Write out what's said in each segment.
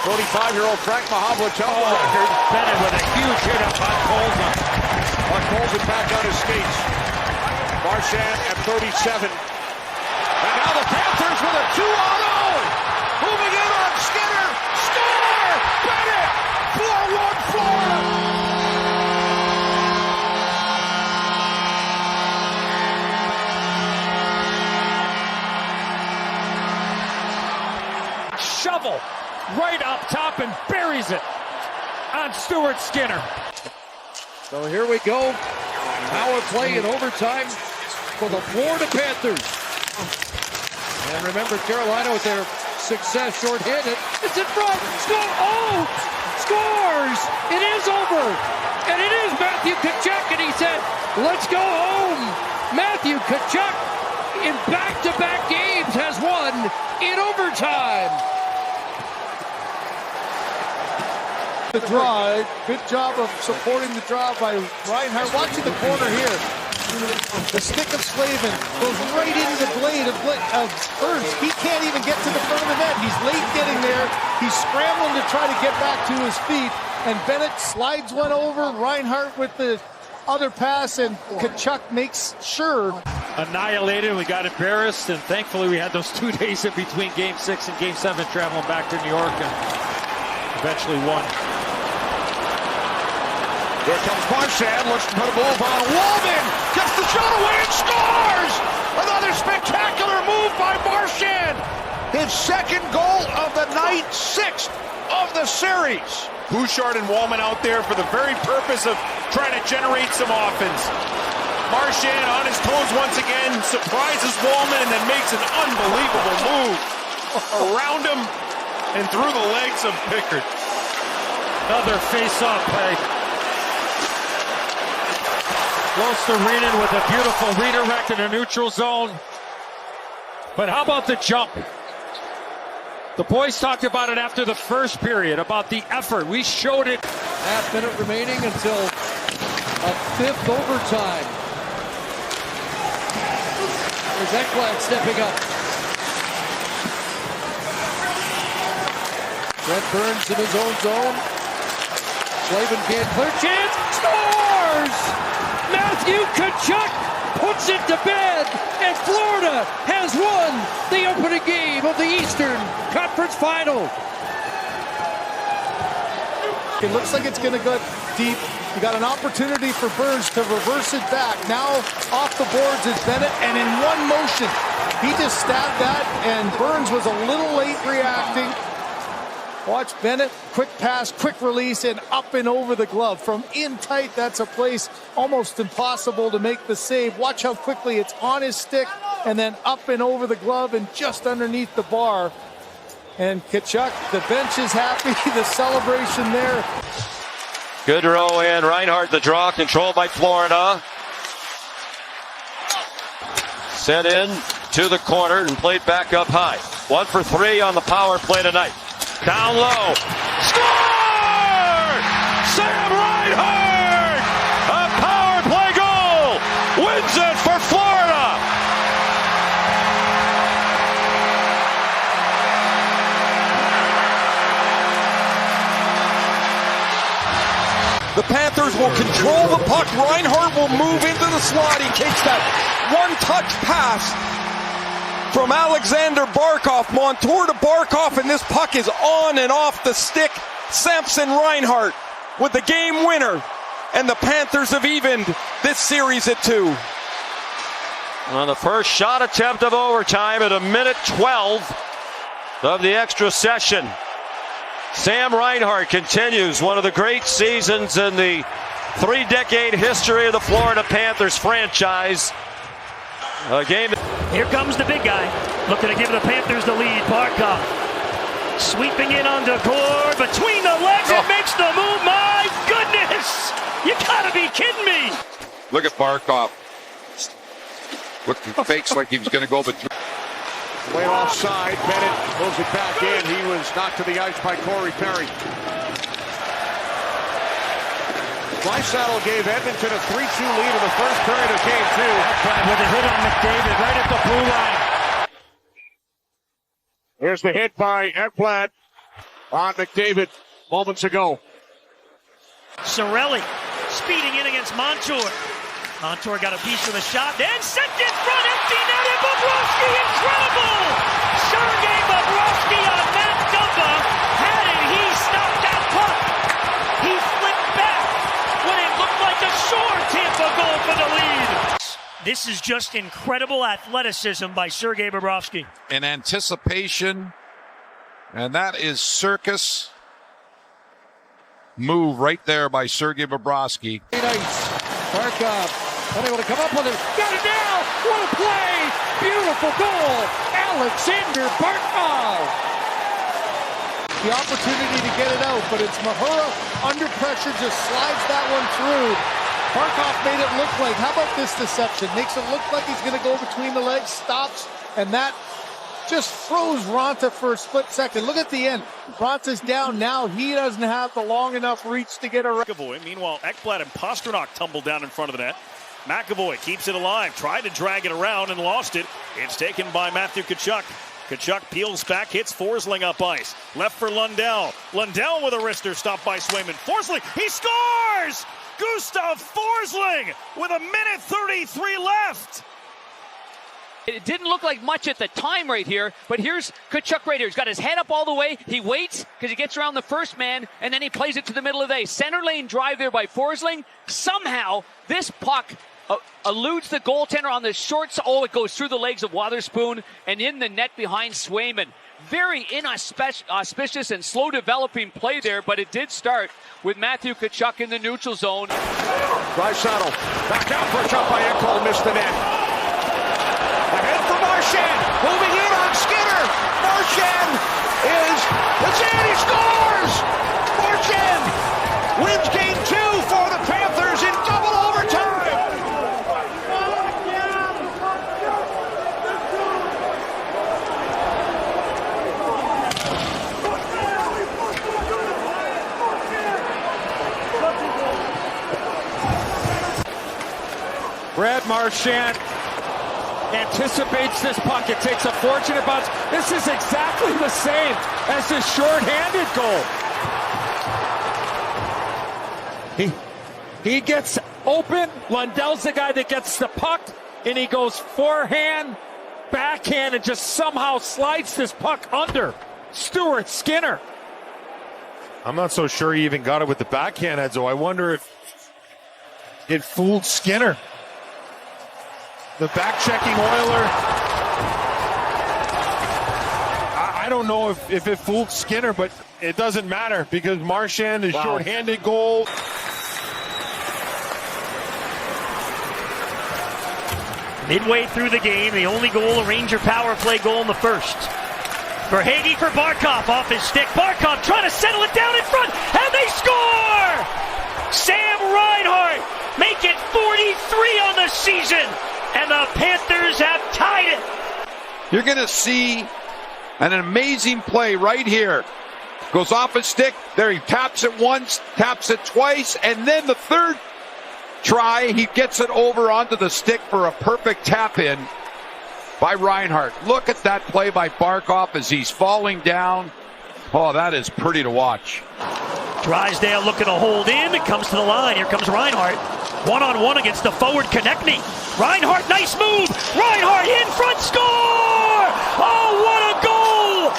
35-year-old Frank Mahovlich held the record. Bennett with a huge hit up on Colton. Colton back on his skates. Marchand at 37. And now the Panthers with a 2-on-0. Moving in on Skinner. Score! Bennett! 4-1 Florida! Shovel right up top and buries it on Stuart Skinner. So here we go. Power play in overtime for the Florida Panthers. And remember, Carolina with their success short-handed. It's in front. Score! Oh! Scores! It is over. And it is Matthew Tkachuk. And he said, let's go home. Matthew Tkachuk in back-to-back games has won in overtime. The draw, good job of supporting the draw by Reinhart. Watching the corner here. The stick of Slavin goes right into the blade of Burns. He can't even get to the front of the net. He's late getting there. He's scrambling to try to get back to his feet. And Bennett slides one over. Reinhart with the other pass, and Tkachuk makes sure. Annihilated, we got embarrassed, and thankfully we had those 2 days in between Game 6 and Game 7 traveling back to New York and eventually won. Here comes Marchand, looks to put a move on. Walden gets the shot away and scores! Another spectacular move by Marchand. His second goal of the night, 6th of the series. Bouchard and Wallman out there for the very purpose of trying to generate some offense. Marchand on his toes once again, surprises Wallman and then makes an unbelievable move around him and through the legs of Pickard. Another face-off play. Close to Renan with a beautiful redirect in a neutral zone. But how about the jump? The boys talked about it after the first period, about the effort. We showed it. Half minute remaining until a 5th overtime. There's Ekblad stepping up. Brent Burns in his own zone. Slavin can't clear. Chance. Scores! Matthew Tkachuk puts it to bed, and Florida has won the opening game of the Eastern Conference Final. It looks like it's going to go deep. You got an opportunity for Burns to reverse it back. Now off the boards is Bennett, and in one motion, he just stabbed that, and Burns was a little late reacting. Watch Bennett, quick pass, quick release, and up and over the glove. From in tight, that's a place almost impossible to make the save. Watch how quickly it's on his stick, and then up and over the glove and just underneath the bar. And Tkachuk, the bench is happy, the celebration there. Goodrow and Reinhart, the draw, controlled by Florida. Sent in to the corner and played back up high. 1 for 3 on the power play tonight. Down low. Score! Sam Reinhart! A power play goal! Wins it for Florida! The Panthers will control the puck. Reinhart will move into the slot. He takes that one-touch pass from Alexander Barkov. Montour to Barkov, and this puck is on and off the stick. Samson Reinhart with the game winner. And the Panthers have evened this series at 2. On the first shot attempt of overtime at 1:12 of the extra session. Sam Reinhart continues one of the great seasons in the 3-decade history of the Florida Panthers franchise. A game. Here comes the big guy, looking to give the Panthers the lead. Barkov sweeping in on Decor between the legs and makes the move. My goodness, you gotta be kidding me! Look at Barkov. Fakes like he was going to go, but way offside. Bennett moves it back in. He was knocked to the ice by Corey Perry. Draisaitl gave Edmonton a 3-2 lead in the first period of Game 2. With a hit on McDavid right at the blue line. Here's the hit by Ekblad. on McDavid moments ago. Cirelli speeding in against Montour. Montour got a piece of the shot, and sent in front, empty net, and Bobrovsky, incredible! Sergei Bobrovsky on Matt Dumba. Had it, he stopped that puck. He flipped back when it looked like a sure Tampa goal for the lead. This is just incredible athleticism by Sergei Bobrovsky. In anticipation, and that is circus move right there by Sergei Bobrovsky. Nice. Barkov unable to come up with it. Got it now. What a play. Beautiful goal. Alexander Barkov. The opportunity to get it out, but it's Mahura under pressure, just slides that one through. Barkov made it look like, how about this deception? Makes it look like he's going to go between the legs, stops, and that just throws Raanta for a split second. Look at the end. Ranta's down now. He doesn't have the long enough reach to get around. McAvoy. Meanwhile, Ekblad and Pastrnak tumble down in front of the net. McAvoy keeps it alive, tried to drag it around and lost it. It's taken by Matthew Tkachuk. Tkachuk peels back, hits Forsling up ice. Left for Lundell. Lundell with a wrister stopped by Swayman. Forsling, he scores! Gustav Forsling with a minute 33 left. It didn't look like much at the time right here, but here's Tkachuk right here. He's got his head up all the way. He waits because he gets around the first man, and then he plays it to the middle of the ice. Center lane drive there by Forsling. Somehow, this puck eludes the goaltender on the shorts. Oh, it goes through the legs of Wotherspoon and in the net behind Swayman. Very inauspicious and slow developing play there, but it did start with Matthew Tkachuk in the neutral zone. Draisaitl back out for a shot by Ekholm, missed the net. Ahead for Marchand, moving in on Skinner. Marchand it's in, he scores! Marchand wins game 2 for the Panthers in double overtime. Brad Marchand anticipates this puck. It takes a fortunate bounce. This is exactly the same as the short-handed goal. He gets open. Lundell's the guy that gets the puck, and he goes forehand, backhand, and just somehow slides this puck under Stuart Skinner. I'm not so sure he even got it with the backhand, Edzo. I wonder if it fooled Skinner. The back-checking Oiler. I don't know if it fooled Skinner, but it doesn't matter because Marchand is short-handed goal. Midway through the game, the only goal, a Ranger power play goal in the first. Verhaeghe for Barkov off his stick. Barkov trying to settle it down in front, and they score! Sam Reinhart make it 43 on the season, and the Panthers have tied it. You're going to see an amazing play right here. Goes off his stick. There he taps it once, taps it twice, and then the third try, he gets it over onto the stick for a perfect tap-in by Reinhart. Look at that play by Barkov as he's falling down. Oh, that is pretty to watch. Drysdale looking to hold in. It comes to the line. Here comes Reinhart. One-on-one against the forward Konechny. Reinhart, nice move. Reinhart in front, score! Oh, what a goal!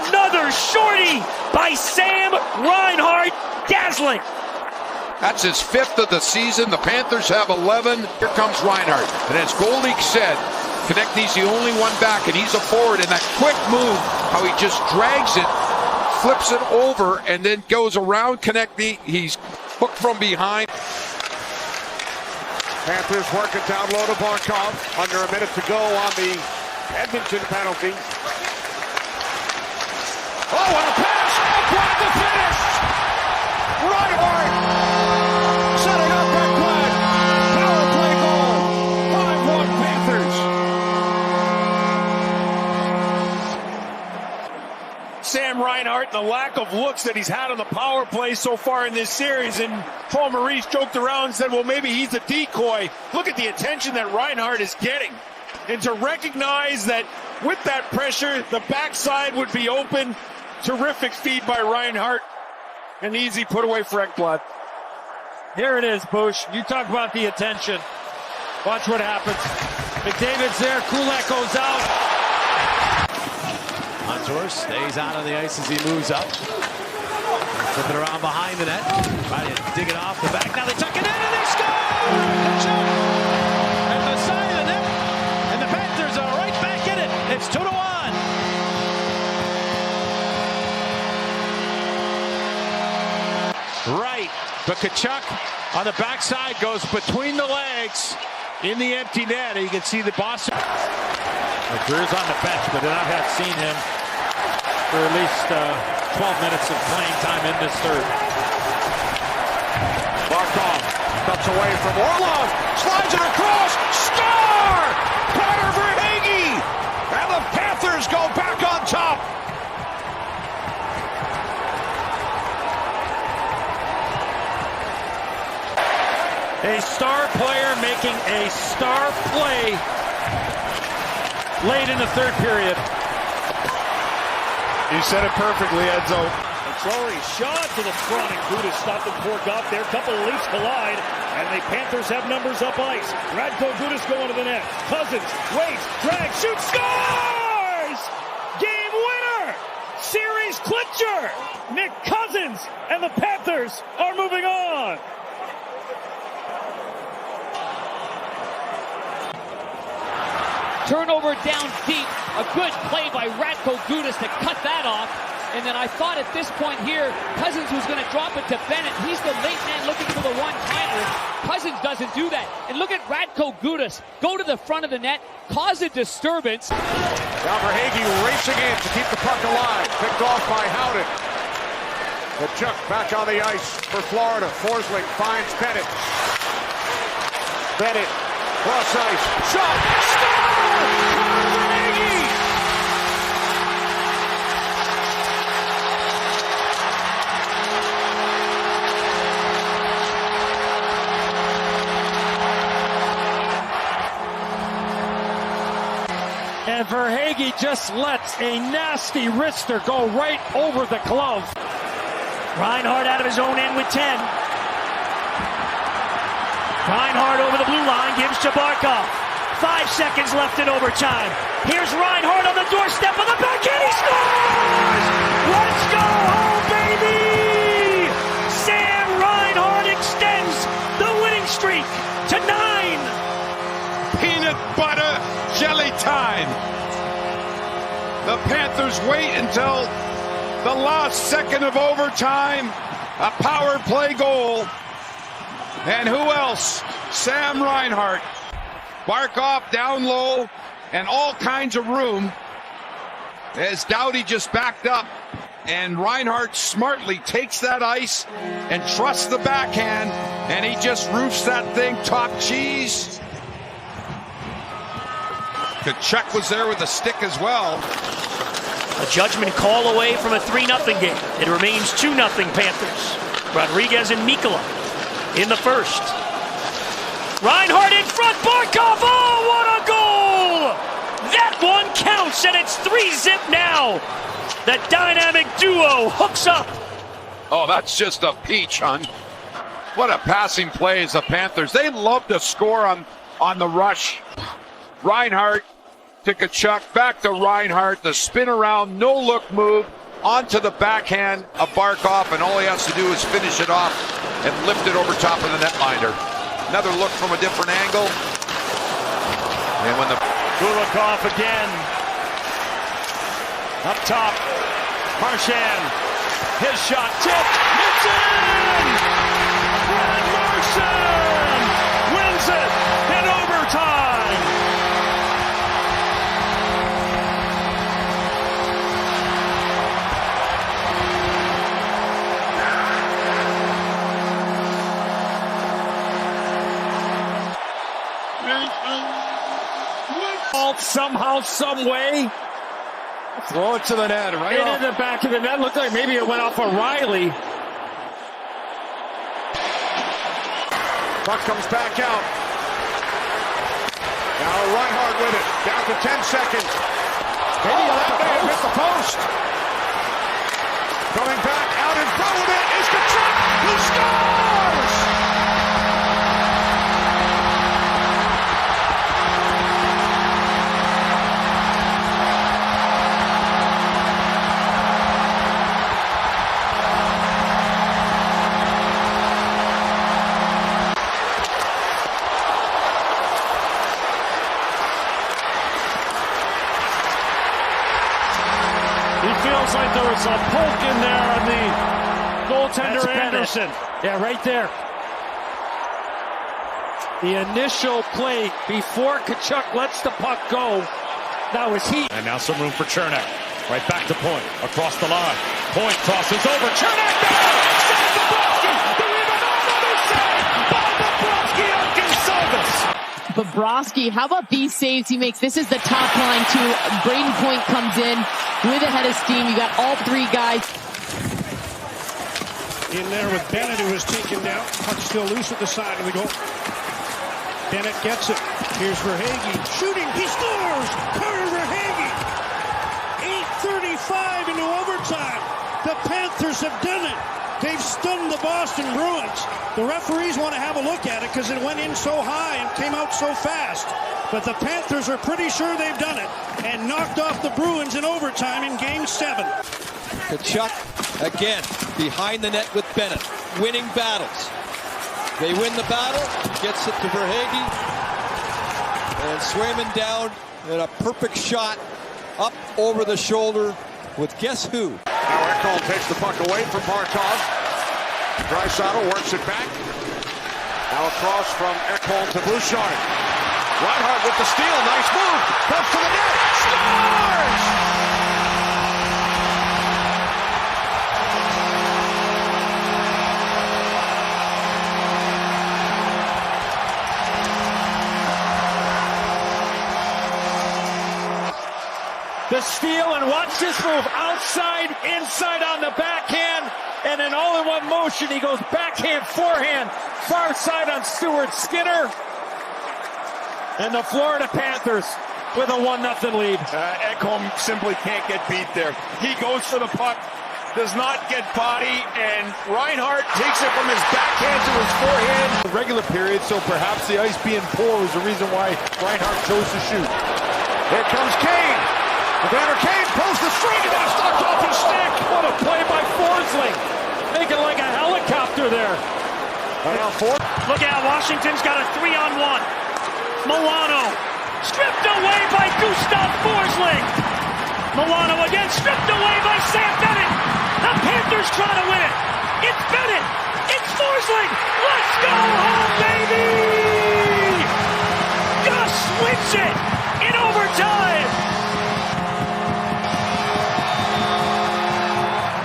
Another shorty by Sam Reinhart. Dazzling. That's his 5th of the season. The Panthers have 11. Here comes Reinhart. And as Goldie said, Konechny's the only one back, and he's a forward. And that quick move, how he just drags it, flips it over, and then goes around Konechny. He's hooked from behind. Panthers working down low to Barkov. Under a minute to go on the Edmonton penalty. Oh, what a pass! Ekblad the finish! Reinhart setting up Ekblad. Power play goal. 5-1 Panthers. Sam Reinhart and the lack of looks that he's had on the power play so far in this series. And Paul Maurice joked around and said, well, maybe he's a decoy. Look at the attention that Reinhart is getting. And to recognize that with that pressure, the backside would be open. Terrific feed by Reinhart. An easy put away for Ekblad. Here it is, Bush. You talk about the attention. Watch what happens. McDavid's there. Kulak goes out. Montour stays out on the ice as he moves up. Flip it around behind the net. Trying to dig it off the back. Now they tuck it in and they score! Kachuk at the side of the net. And the Panthers are right back in it. It's 2-1. Right. But Kachuk on the backside goes between the legs in the empty net. And you can see the Boston. Drew's on the bench, but I have seen him for at least 12 minutes of playing time in this third. Barkov cuts away from Orlov, slides it across, score! Connor Verhaeghe! And the Panthers go back on top. A star player making a star play late in the third period. You said it perfectly, Edzo. Trory shot to the front, and Gudas stopped the cork off there. Couple of Leafs collide, and the Panthers have numbers up ice. Radko Gudas going to the net. Cousins waits, drags, shoots, scores! Game winner! Series clincher! Nick Cousins and the Panthers are moving on. Turnover down deep. A good play by Radko Gudas to cut that off. And then I thought at this point here, Cousins was going to drop it to Bennett. He's the late man looking for the one-timer. Cousins doesn't do that. And look at Radko Gudas go to the front of the net, cause a disturbance. Now Verhaeghe racing in to keep the puck alive. Picked off by Howden. Kachuk back on the ice for Florida. Forsling finds Bennett. Bennett, cross ice, shot, score! Connor Verhaeghe! And Verhaeghe just lets a nasty wrister go right over the glove. Reinhart out of his own end with 10. Reinhart over the blue line, gives to Barkov. 5 seconds left in overtime. Here's Reinhart on the doorstep of the backhand. He scores! Let's go home, baby! Sam Reinhart extends the winning streak to 9. Peanut butter jelly time. The Panthers wait until the last second of overtime. A power play goal. And who else? Sam Reinhart. Barkov down low and all kinds of room as Doughty just backed up. And Reinhart smartly takes that ice and trusts the backhand. And he just roofs that thing top cheese. Kachuk was there with a stick as well. A judgment call away from a 3-0 game. It remains 2-0 Panthers. Rodriguez and Mikkola in the first. Reinhart in front, Barkov, oh, what a goal! That one counts, and it's 3-0 now. The dynamic duo hooks up. Oh, that's just a peach, hon. What a passing play as the Panthers. They love to score on the rush. Reinhart to Kachuk, back to Reinhart, the spin around, no look move, onto the backhand of Barkov, and all he has to do is finish it off and lift it over top of the netminder. Another look from a different angle. And when the Kulikov again. Up top. Marchand. His shot tipped. It's in! Brad Marchand wins it in overtime. Somehow, some way, Throw it to the net, right off. into the back of the net. Looked like maybe it went off O'Reilly. Puck comes back out. Now Reinhart with it. Down to 10 seconds. Maybe that may have hit the post. Coming back out in front with it is Kachuk, who scores! Feels like there was a poke in there on the goaltender Anderson. Yeah, right there. The initial play before Kachuk lets the puck go. That was heat. And now some room for Chernak. Right back to Point. Across the line. Point crosses over. Chernak down! Save Bobrovsky! The rebound! Another save! By Bobrovsky on Gonsalves! Bobrovsky, how about these saves he makes? This is the top line too. Braden Point comes in with a head of steam. You got all three guys. In there with Bennett, who was taken down. Puck still loose at the side of the goal. Bennett gets it. Here's Verhaeghe shooting. He scores! Carter Verhaeghe! 8:35 into overtime. The Panthers have done it. They've stunned the Boston Bruins. The referees want to have a look at it because it went in so high and came out so fast. But the Panthers are pretty sure they've done it and knocked off the Bruins in overtime in Game 7. Kachuk again behind the net with Bennett, winning battles. They win the battle, gets it to Verhaeghe, and Swayman down and a perfect shot up over the shoulder with guess who? Now Ekholm takes the puck away from Barkov. Draisaitl works it back. Now across from Ekholm to Bouchard. Reinhart with the steal. Nice move. Goes to the net. Scores! The steal, and watch this move. Outside, inside on the backhand, and in all-in-one motion, he goes backhand, forehand, far side on Stuart Skinner. And the Florida Panthers with a 1-0 lead. Ekholm simply can't get beat there. He goes for the puck, does not get body, and Reinhart takes it from his backhand to his forehand. The regular period, so perhaps the ice being poor was the reason why Reinhart chose to shoot. Here comes Kane. Evander Kane pulls the string and then it's knocked off his stick. What a play by Forsling. Making like a helicopter there. Now four. Look out, Washington's got a 3-on-1. Milano stripped away by Gustav Forsling. Milano again stripped away by Sam Bennett. The Panthers trying to win it. It's Bennett. It's Forsling. Let's go home, baby! Gus wins it in overtime.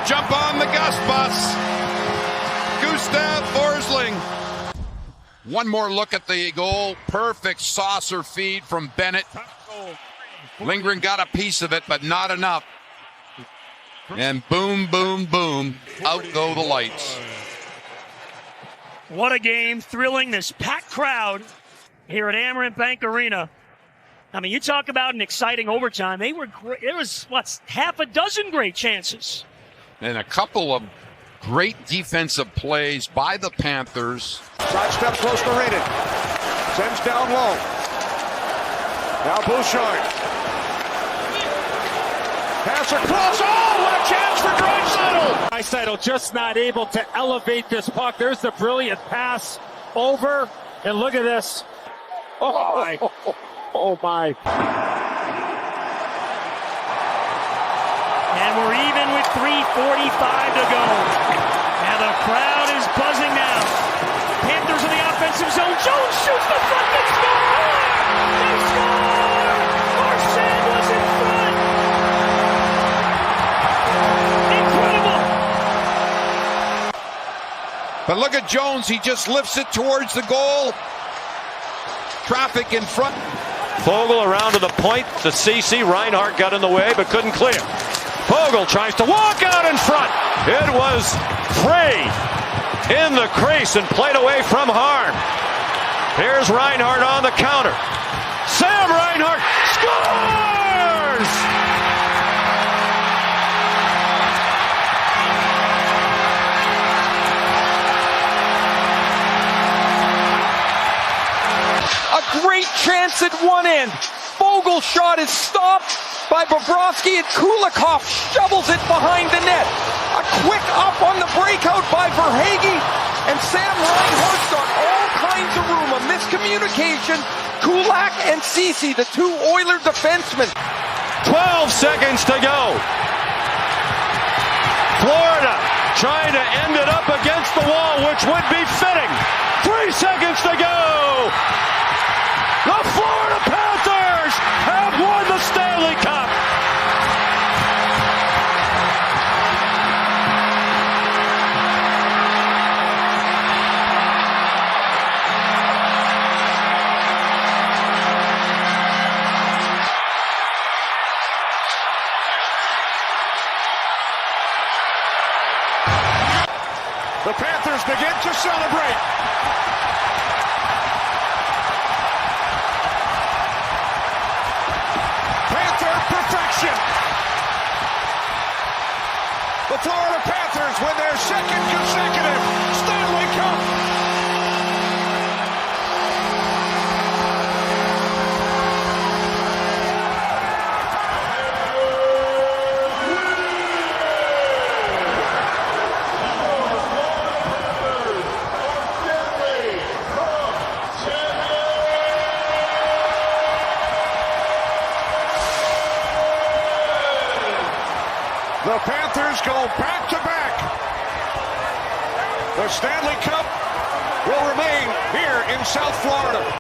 Jump on the Gus bus. Gustav Forsling. One more look at the goal. Perfect saucer feed from Bennett. Lindgren got a piece of it, but not enough. And boom, boom, boom. Out go the lights. What a game. Thrilling. This packed crowd here at Amerant Bank Arena. I mean, you talk about an exciting overtime. They were great. There was, half a dozen great chances. And a couple of great defensive plays by the Panthers. Sidestep close to Raiden. Sends down low. Now Bouchard. Pass across. Oh, what a chance for Draisaitl. Draisaitl just not able to elevate this puck. There's the brilliant pass over. And look at this. Oh, my. Oh, my. And we're even with 3:45 to go. Now the crowd is buzzing now. Panthers in the offensive zone. Jones shoots the front. They score! They score! Marchand was in front. Incredible. But look at Jones. He just lifts it towards the goal. Traffic in front. Fogle around to the point. The CC. Reinhart got in the way but couldn't clear. Fogle tries to walk out in front. It was free in the crease and played away from harm. Here's Reinhart on the counter. Sam Reinhart scores! great chance at one end. Vogel's shot is stopped by Bobrovsky, and Kulikov shovels it behind the net. A quick up on the breakout by Verhaeghe, and Sam Reinhart's got all kinds of room. A miscommunication. Kulak and Ceci, the two Oiler defensemen. 12 seconds to go. Florida trying to end it up against the wall, which would be fitting. 3 seconds to go. The Florida Panthers have won the Stanley Cup. The Panthers begin to celebrate. Panther perfection. The Florida Panthers win their second consecutive Stanley Cup. The Panthers go back-to-back. The Stanley Cup will remain here in South Florida.